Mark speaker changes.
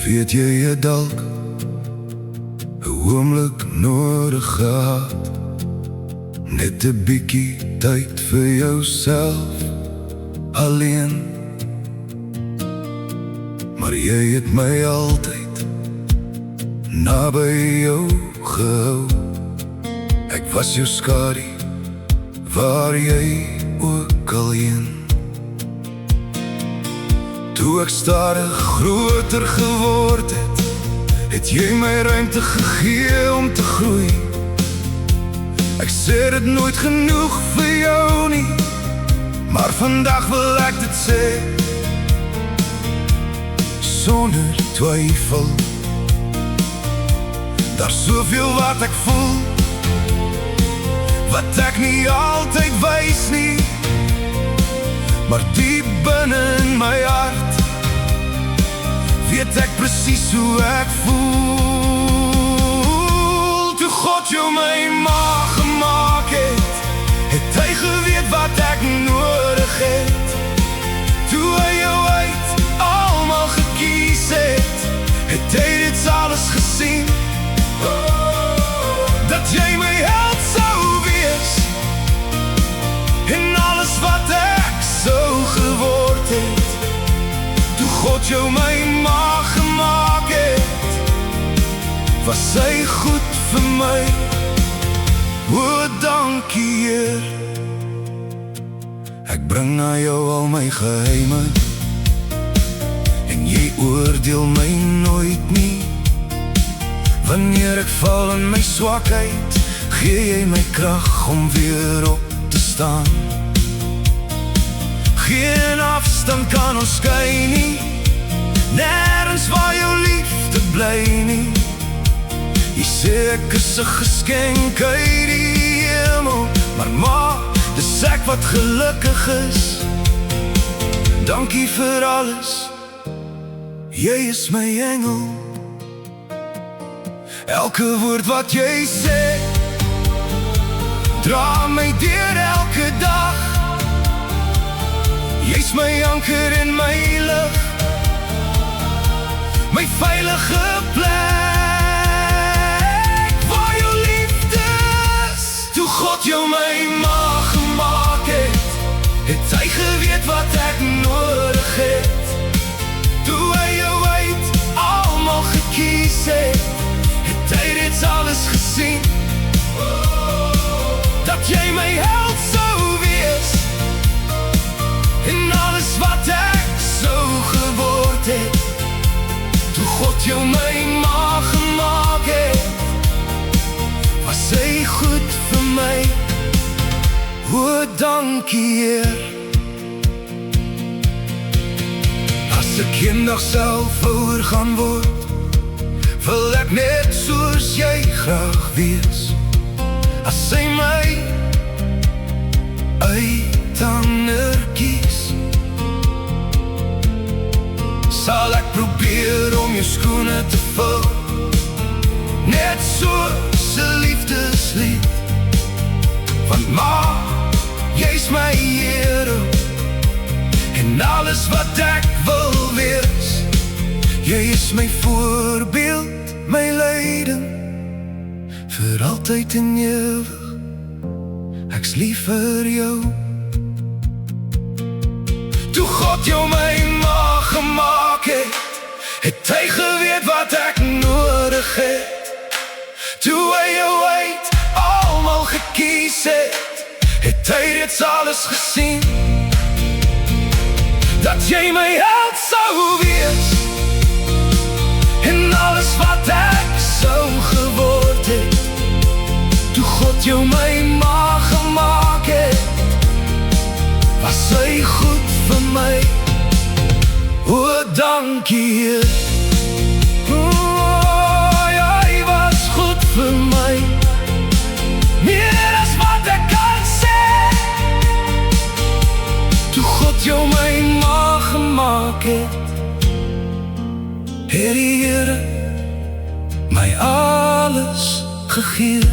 Speaker 1: weet jy het dalk 'n oomblik nodig gehad, net 'n bietjie tyd vir jouself alleen. Maar jy het my altyd naby jou gehou. Ek was jou skadu waar jy ook al heen. Toe ek stadig groter geword het, het jy my ruimte gegee om te groei. Ek sê dit nooit genoeg vir jou nie, maar vandag wil ek dit sê sonder twyfel. Daar's soveel wat ek voel, wat ek nie altyd wys nie, maar diep binne in my hart weet ek presies hoe ek voel. Toe God jou my ma gemaak het, het hy geweet wat ek nodig het. Toe hy jou uit almal gekies het, het hy dit alles gesien, dat jy my held sou wees, en alles wat ek sou geword het. Toe God jou my ma gemaak het, was hy goed vir my. O, dankie Heer. Ek bring na jou al my geheime, en jy oordeel my nooit nie. Wanneer ek val in my swakheid, gee jy my krag om weer op te staan. Geen afstand kan ons skei nie, nergens waar jou liefde bly nie. Jy sê ek is 'n geskenk uit die hemel, maar ma, dis ek wat gelukkig is. Dankie vir alles, jy is my engel. Elke woord wat jy sê, dra my deur elke dag. Jy's my anker in my lig, my veilige plek waar jou liefde is. Toe God jou my ma gemaak het, het hy geweet wat ek nodig het. Toe hy jou uit almal gekies het, het hy dit alles gesien, dat jy my held sou wees, en alles wat ek sou geword het. Toe God jou my ma gemaak het, was hy goed vir my. O, dankie Heer. As ek eendag self ouer gaan word, wil ek net soos jy graag wees. As sy my uit ander kies, sal ek probeer om jou skoene te vul, net soos 'n liefdeslied. Want ma, jy's my Here, en alles wat ek wil wees. Jy is my voorbeeld, my leiding, vir altyd en ewig. Ek's lief vir jou. Toe God jou my ma gemaak het, het hy geweet wat ek nodig het. Toe hy jou uit almal gekies het, het hy dit alles gesien, dat jy my held sou wees, en alles wat ek sou geword het. Toe God jou my ma gemaak het, was hy goed vir my. O, dankie Heer. O, jy was goed vir my, meer as wat ek kan sê. Toe God jou my ma gemaak het, het die Here my alles gegee.